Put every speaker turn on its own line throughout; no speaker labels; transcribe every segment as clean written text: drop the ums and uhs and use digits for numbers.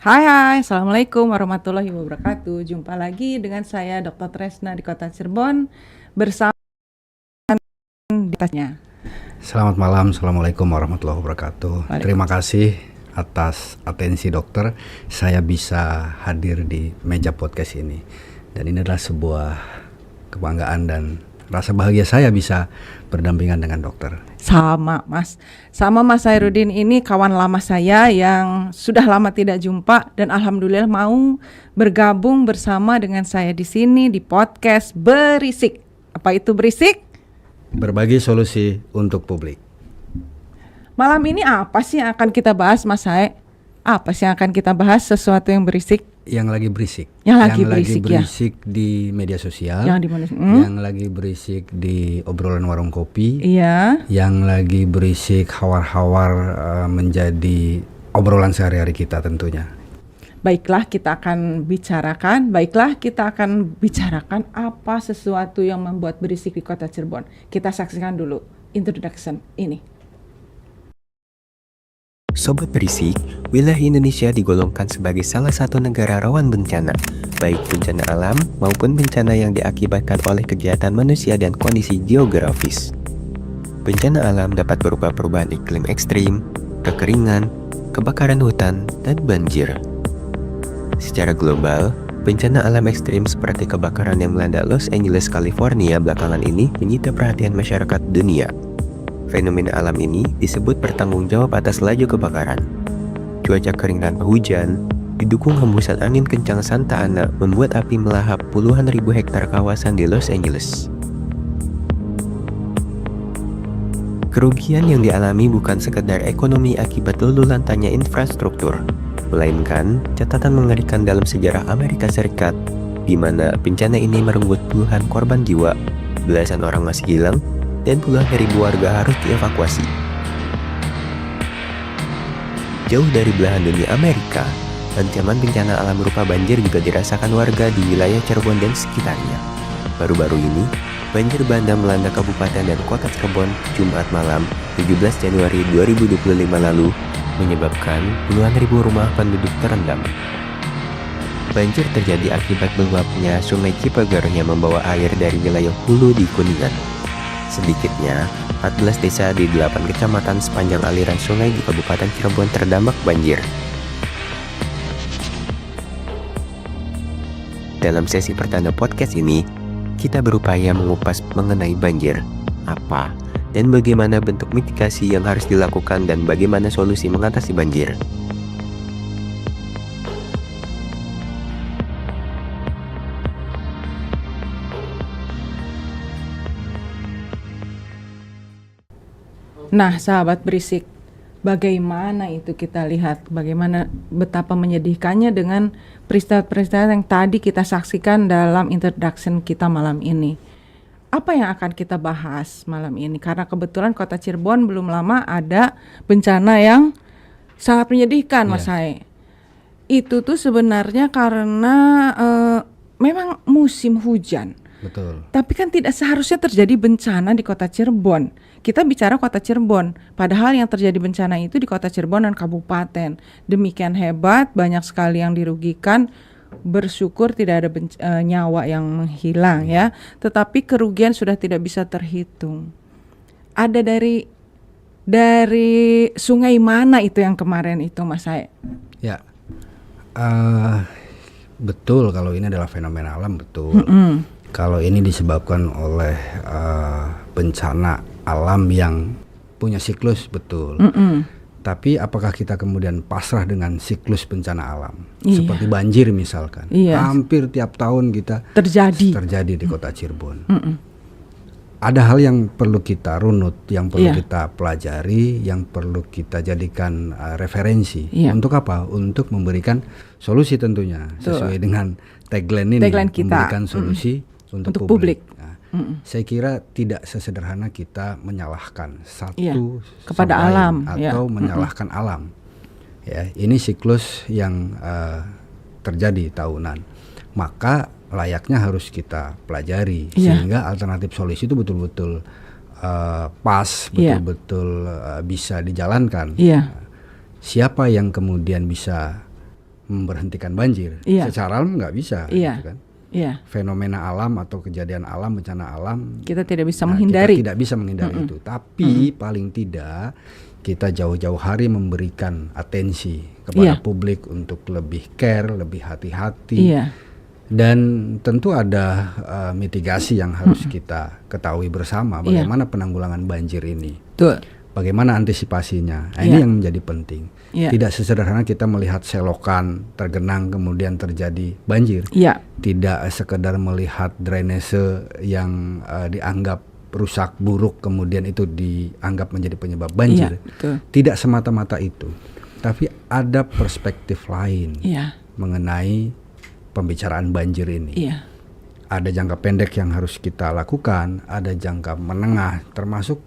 Hai, Assalamualaikum warahmatullahi wabarakatuh. Jumpa lagi dengan saya Dr. Tresna di Kota Cirebon bersama di tasnya.
Selamat malam, Assalamualaikum warahmatullahi wabarakatuh. Terima kasih atas atensi dokter. Saya bisa hadir di meja podcast ini. Dan ini adalah sebuah kebanggaan dan rasa bahagia saya bisa berdampingan dengan dokter.
Sama Mas Hairudin ini kawan lama saya yang sudah lama tidak jumpa dan alhamdulillah mau bergabung bersama dengan saya di sini di podcast Berisik. Apa itu Berisik?
Berbagi solusi untuk publik.
Malam ini apa sih yang akan kita bahas, Mas Hai? Apa sih yang akan kita bahas? Sesuatu yang berisik?
Yang lagi berisik.
Yang lagi berisik
di media sosial.
Yang
lagi berisik di obrolan warung kopi.
Iya.
Yang lagi berisik hawar-hawar menjadi obrolan sehari-hari kita tentunya.
Baiklah kita akan bicarakan apa sesuatu yang membuat berisik di Kota Cirebon. Kita saksikan dulu introduction ini.
Sobat Berisik, wilayah Indonesia digolongkan sebagai salah satu negara rawan bencana, baik bencana alam maupun bencana yang diakibatkan oleh kegiatan manusia dan kondisi geografis. Bencana alam dapat berupa perubahan iklim ekstrim, kekeringan, kebakaran hutan, dan banjir. Secara global, bencana alam ekstrim seperti kebakaran yang melanda Los Angeles, California belakangan ini menyita perhatian masyarakat dunia. Fenomena alam ini disebut bertanggung jawab atas laju kebakaran. Cuaca kering tanpa hujan, didukung hembusan angin kencang Santa Ana membuat api melahap puluhan ribu hektar kawasan di Los Angeles. Kerugian yang dialami bukan sekedar ekonomi akibat lululantannya infrastruktur, melainkan catatan mengerikan dalam sejarah Amerika Serikat, di mana bencana ini merenggut puluhan korban jiwa, belasan orang masih hilang, dan puluhan ribu warga harus dievakuasi. Jauh dari belahan dunia Amerika, ancaman bencana alam berupa banjir juga dirasakan warga di wilayah Cirebon dan sekitarnya. Baru-baru ini, banjir bandang melanda Kabupaten dan Kota Cirebon Jumat malam 17 Januari 2025 lalu, menyebabkan puluhan ribu rumah penduduk terendam. Banjir terjadi akibat meluapnya Sungai Cipager yang membawa air dari wilayah hulu di Kuningan. Sedikitnya, 14 desa di 8 kecamatan sepanjang aliran sungai di Kabupaten Cirebon terdampak banjir. Dalam sesi pertanda podcast ini, kita berupaya mengupas mengenai banjir, apa, dan bagaimana bentuk mitigasi yang harus dilakukan dan bagaimana solusi mengatasi banjir.
Nah, sahabat berisik, bagaimana itu kita lihat, bagaimana betapa menyedihkannya dengan peristiwa-peristiwa yang tadi kita saksikan dalam introduction kita malam ini. Apa yang akan kita bahas malam ini? Karena kebetulan Kota Cirebon belum lama ada bencana yang sangat menyedihkan, Mas Hai. Itu tuh sebenarnya karena memang musim hujan.
Betul.
Tapi kan tidak seharusnya terjadi bencana di Kota Cirebon. Kita bicara Kota Cirebon, padahal yang terjadi bencana itu di Kota Cirebon dan Kabupaten. Demikian hebat, banyak sekali yang dirugikan. Bersyukur tidak ada nyawa yang hilang ya. Tetapi kerugian sudah tidak bisa terhitung. Ada dari sungai mana itu yang kemarin itu, Mas Hai?
Ya, betul kalau ini adalah fenomena alam, betul. Kalau ini disebabkan oleh bencana alam yang punya siklus, betul. Tapi apakah kita kemudian pasrah dengan siklus bencana alam? Seperti banjir misalkan. Hampir tiap tahun kita terjadi di Kota Cirebon. Ada hal yang perlu kita runut, yang perlu kita pelajari, yang perlu kita jadikan referensi. Untuk apa? Untuk memberikan solusi tentunya. Sesuai dengan tagline ini, memberikan solusi untuk publik. Saya kira tidak sesederhana kita menyalahkan satu
kepada alam
atau menyalahkan alam. Ya, ini siklus yang terjadi tahunan. Maka layaknya harus kita pelajari sehingga alternatif solusi itu betul-betul pas, betul-betul bisa dijalankan. Siapa yang kemudian bisa memberhentikan banjir.
Iya.
Secara alam nggak bisa,
Iya.
gitu kan.
Iya.
Fenomena alam atau kejadian alam, bencana alam,
Kita tidak bisa
nah,
menghindari.
kita tidak bisa menghindari itu. Tapi paling tidak kita jauh-jauh hari memberikan atensi kepada
Iya.
publik untuk lebih care, lebih hati-hati.
Iya.
Dan tentu ada mitigasi yang harus kita ketahui bersama.
Iya.
Bagaimana penanggulangan banjir ini,
Betul.
bagaimana antisipasinya. Nah,
Iya.
ini yang menjadi penting.
Iya.
Tidak sesederhana kita melihat selokan tergenang kemudian terjadi banjir.
Iya.
Tidak sekedar melihat drainase yang dianggap rusak buruk kemudian itu dianggap menjadi penyebab banjir.
Iya, betul.
Tidak semata-mata itu. Tapi ada perspektif lain
Iya.
mengenai pembicaraan banjir ini.
Iya.
Ada jangka pendek yang harus kita lakukan, ada jangka menengah, termasuk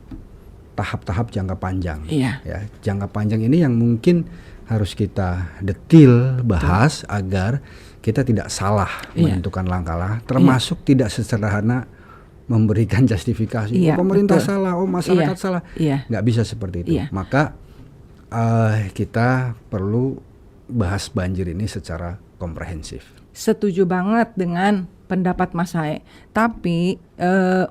tahap-tahap jangka panjang.
Iya.
Ya, jangka panjang ini yang mungkin harus kita detil bahas agar kita tidak salah
Iya.
menentukan langkah-langkah, termasuk tidak sesederhana memberikan justifikasi.
Iya,
Oh, pemerintah
betul.
salah, oh masyarakat
Iya.
salah.
Iya.
Nggak bisa seperti itu.
Iya.
Maka kita perlu bahas banjir ini secara komprehensif.
Setuju banget dengan pendapat Mas Hae. Tapi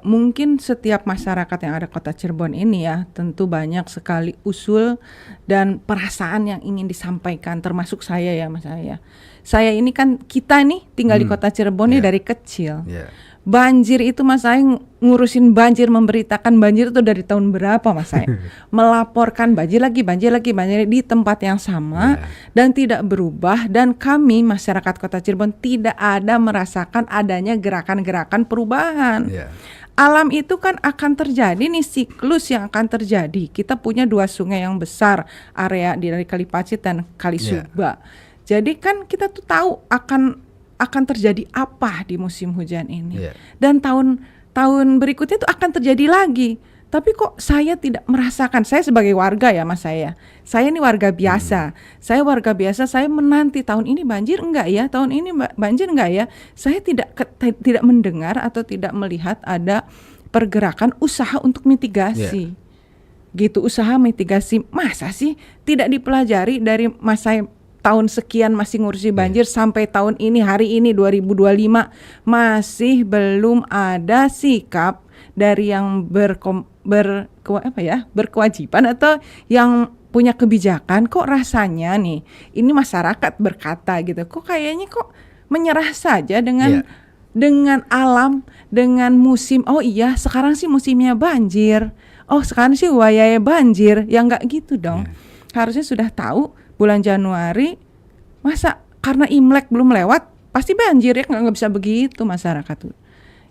mungkin setiap masyarakat yang ada Kota Cirebon ini ya, tentu banyak sekali usul dan perasaan yang ingin disampaikan, termasuk saya ya Mas Hae ya. Saya ini kan, kita nih tinggal di Kota Cirebon nih
Iya.
dari kecil.
Yeah.
Banjir itu Mas Hae ngurusin banjir, memberitakan banjir itu dari tahun berapa Mas Hae? Melaporkan banjir lagi di tempat yang sama dan tidak berubah, dan kami masyarakat Kota Cirebon tidak ada merasakan adanya gerakan-gerakan perubahan.
Yeah.
Alam itu kan akan terjadi nih, siklus yang akan terjadi. Kita punya 2 sungai yang besar, area dari Kali Pacit dan Kali Suba. Jadi kan kita tuh tahu akan terjadi apa di musim hujan ini.
Iya.
Dan tahun berikutnya itu akan terjadi lagi. Tapi kok saya tidak merasakan, saya sebagai warga ya Mas saya ini warga biasa. Saya warga biasa, saya menanti tahun ini banjir enggak ya, tahun ini banjir enggak ya. Saya tidak mendengar atau tidak melihat ada pergerakan usaha untuk mitigasi. Gitu, usaha mitigasi. Masa sih tidak dipelajari dari masa tahun sekian masih ngurusi banjir sampai tahun ini, hari ini 2025 masih belum ada sikap dari yang berkewajiban atau yang punya kebijakan. Kok rasanya nih ini masyarakat berkata gitu, kok kayaknya kok menyerah saja dengan alam, dengan musim. Oh iya, sekarang sih musimnya banjir. Oh sekarang sih wayahnya banjir. Ya enggak gitu dong. Harusnya sudah tahu bulan Januari, masa karena Imlek belum lewat pasti banjir ya, nggak bisa begitu masyarakat tuh.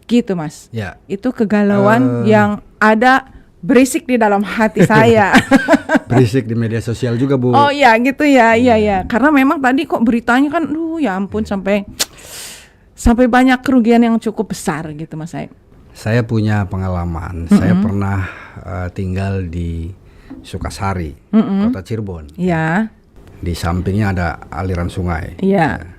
Gitu Mas.
Ya.
Itu kegalauan yang ada berisik di dalam hati saya.
Berisik di media sosial juga, Bu.
Oh iya gitu ya, iya. Karena memang tadi kok beritanya kan, ya ampun sampai banyak kerugian yang cukup besar gitu Mas Said.
Saya punya pengalaman. Saya pernah tinggal di Sukasari, Kota Cirebon.
Iya.
Di sampingnya ada aliran sungai.
Iya.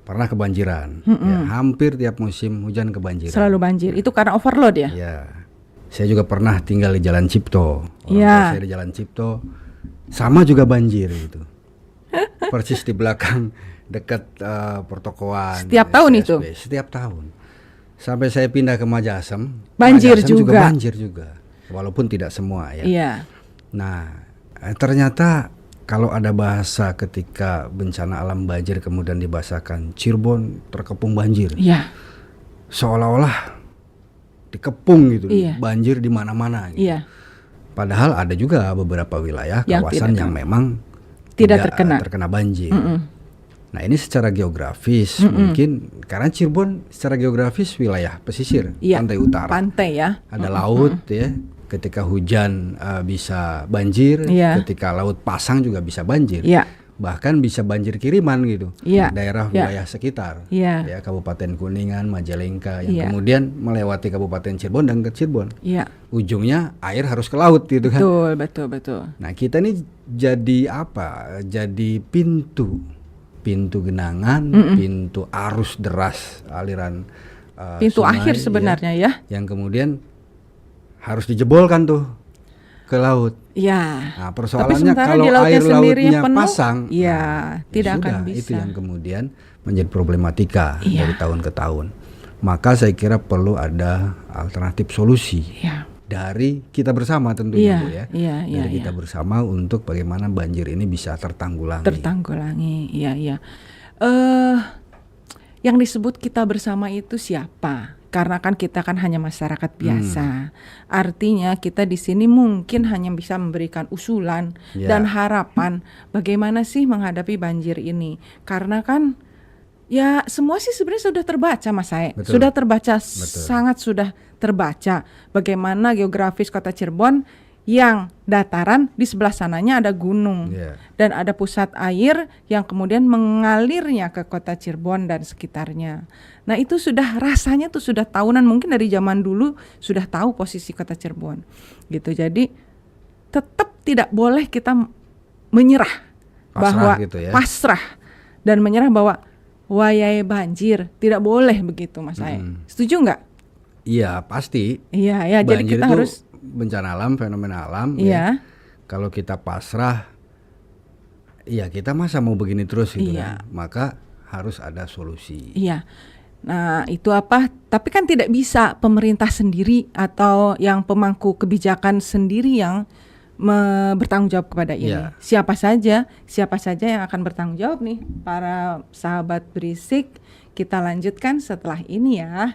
Pernah kebanjiran. Ya, hampir tiap musim hujan kebanjiran.
Selalu banjir. Itu karena overload ya?
Ya. Saya juga pernah tinggal di Jalan Cipto. Saya di Jalan Cipto sama juga banjir gitu. Persis di belakang dekat pertokoan.
Setiap tahun
CSB.
itu?
Setiap tahun. Sampai saya pindah ke Majasem.
Banjir
Majasem
juga.
banjir juga. Walaupun tidak semua ya.
Iya.
Nah, ternyata kalau ada bahasa ketika bencana alam banjir kemudian dibahasakan Cirebon terkepung banjir.
Iya.
Seolah-olah dikepung gitu,
Iya.
banjir di mana-mana gitu.
Iya.
Padahal ada juga beberapa wilayah
Yang
kawasan
tidak
yang memang
tidak
terkena banjir. Nah, ini secara geografis mungkin karena Cirebon secara geografis wilayah pesisir,
Iya.
pantai utara.
Pantai ya.
Ada laut ya. Ketika hujan bisa banjir,
Iya.
ketika laut pasang juga bisa banjir.
Iya.
Bahkan bisa banjir kiriman gitu.
Iya.
Daerah
Iya.
wilayah sekitar.
Iya.
Ya, Kabupaten Kuningan, Majalengka yang
Iya.
kemudian melewati Kabupaten Cirebon dan ke Cirebon.
Iya.
Ujungnya air harus ke laut gitu kan.
Betul.
Nah, kita ini jadi apa? Jadi pintu genangan, pintu arus deras aliran
Pintu
sungai,
akhir sebenarnya ya.
yang kemudian harus dijebolkan tuh. ke laut.
Ya.
Nah,
Tapi
persoalannya
sementara
kalau
di lautnya
air
sendiri yang
lautnya
penuh,
pasang,
ya
nah,
tidak akan
sudah,
bisa.
itu yang kemudian menjadi problematika
Iya.
dari tahun ke tahun. Maka saya kira perlu ada alternatif solusi
Ya.
dari kita bersama tentunya,
Iya,
Bu ya.
iya, iya,
Dari kita
iya.
bersama untuk bagaimana banjir ini bisa tertanggulangi.
Tertanggulangi. Iya, iya. Yang disebut kita bersama itu siapa? Karena kan kita kan hanya masyarakat biasa. Artinya kita di sini mungkin hanya bisa memberikan usulan
Ya.
dan harapan bagaimana sih menghadapi banjir ini. Karena kan ya semua sih sebenarnya sudah terbaca, Mas Sae.
Betul.
Sudah terbaca,
Betul.
sangat sudah terbaca bagaimana geografis Kota Cirebon yang dataran, di sebelah sananya ada gunung.
Ya.
Dan ada pusat air yang kemudian mengalirnya ke Kota Cirebon dan sekitarnya. Nah, itu sudah rasanya tuh sudah tahunan, mungkin dari zaman dulu sudah tahu posisi Kota Cirebon. Gitu. Jadi tetap tidak boleh kita menyerah,
Pasrah
bahwa
gitu ya.
pasrah dan menyerah bahwa wayai banjir, tidak boleh begitu, Mas Sae. Setuju nggak?
Iya, pasti.
Iya, ya. Jadi
Banjir
kita
itu
harus,
bencana alam, fenomena alam.
iya,
Ya. Kalau kita pasrah, ya kita masa mau begini terus gitu
Iya.
kan. Maka harus ada solusi.
iya. Nah, itu apa? Tapi kan tidak bisa pemerintah sendiri atau yang pemangku kebijakan sendiri yang bertanggung jawab kepada ini.
Iya.
Siapa saja yang akan bertanggung jawab nih, para sahabat berisik. Kita lanjutkan setelah ini ya.